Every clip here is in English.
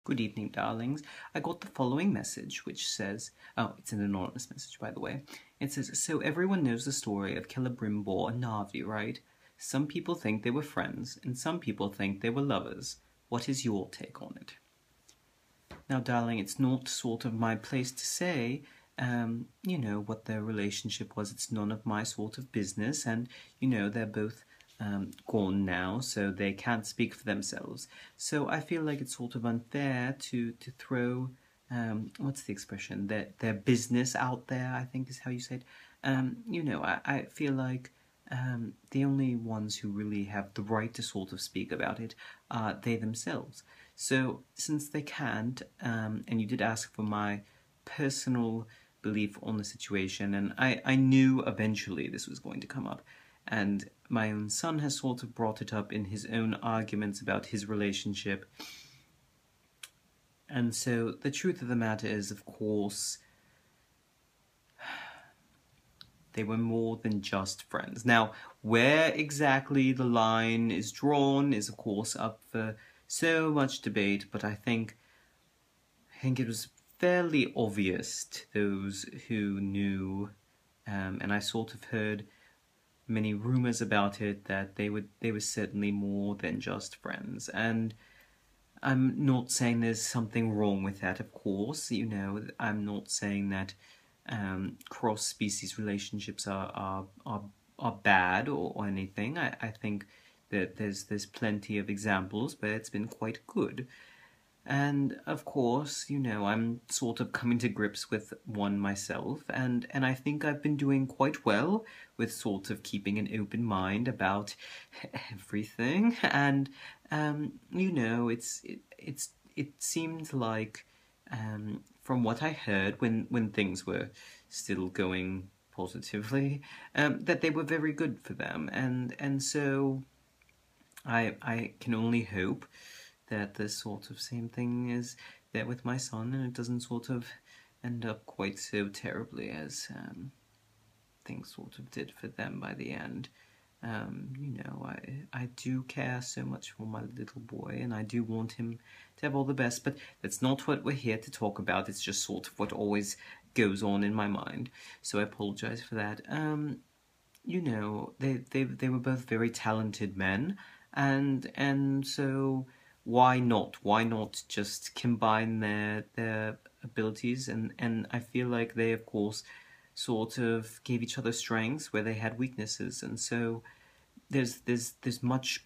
Good evening, darlings. I got the following message, which says, oh, it's an anonymous message, by the way. It says, so everyone knows the story of Celebrimbor and Narvi, right? Some people think they were friends, and some people think they were lovers. What is your take on it? Now, darling, it's not sort of my place to say, what their relationship was. It's none of my sort of business, and, they're both gone now, so they can't speak for themselves. So I feel like it's sort of unfair to throw, what's the expression, their business out there, I think is how you say it. I feel like the only ones who really have the right to sort of speak about it are they themselves. So since they can't, and you did ask for my personal belief on the situation, and I knew eventually this was going to come up, and my own son has sort of brought it up in his own arguments about his relationship. And so the truth of the matter is, of course, they were more than just friends. Now, where exactly the line is drawn is, of course, up for so much debate, but I think it was fairly obvious to those who knew, and I sort of heard many rumors about it, that they were certainly more than just friends. And I'm not saying there's something wrong with that, of course. I'm not saying that cross-species relationships are bad or anything. I think that there's plenty of examples where it's been quite good. And of course, I'm sort of coming to grips with one myself, and I think I've been doing quite well with sort of keeping an open mind about everything. And it seemed like, from what I heard when things were still going positively, that they were very good for them, and so I can only hope that the sort of same thing is there with my son, and it doesn't sort of end up quite so terribly as things sort of did for them by the end. I do care so much for my little boy, and I do want him to have all the best, but that's not what we're here to talk about. It's just sort of what always goes on in my mind, so I apologize for that. They were both very talented men, and so why not? Why not just combine their abilities? And I feel like they, of course, sort of gave each other strengths where they had weaknesses, and so there's much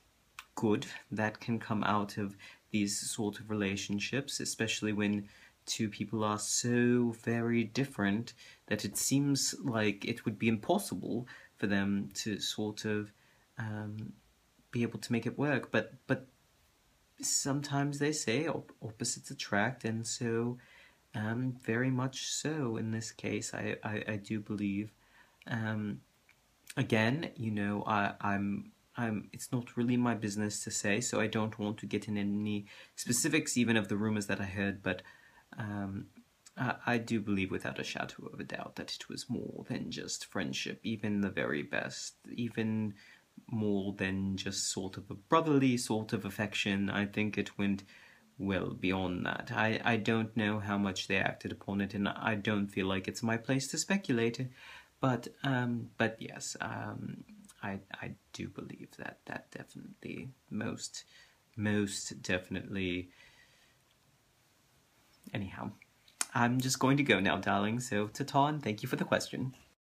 good that can come out of these sort of relationships, especially when two people are so very different that it seems like it would be impossible for them to sort of be able to make it work. But sometimes they say opposites attract, and so very much so in this case. I do believe. Again, it's not really my business to say, so I don't want to get in any specifics even of the rumors that I heard, but I do believe without a shadow of a doubt that it was more than just friendship, even the very best, even more than just sort of a brotherly sort of affection. I think it went well beyond that. I don't know how much they acted upon it, and I don't feel like it's my place to speculate, but yes, I do believe that definitely, most definitely. Anyhow, I'm just going to go now, darling, so ta-ta, and thank you for the question.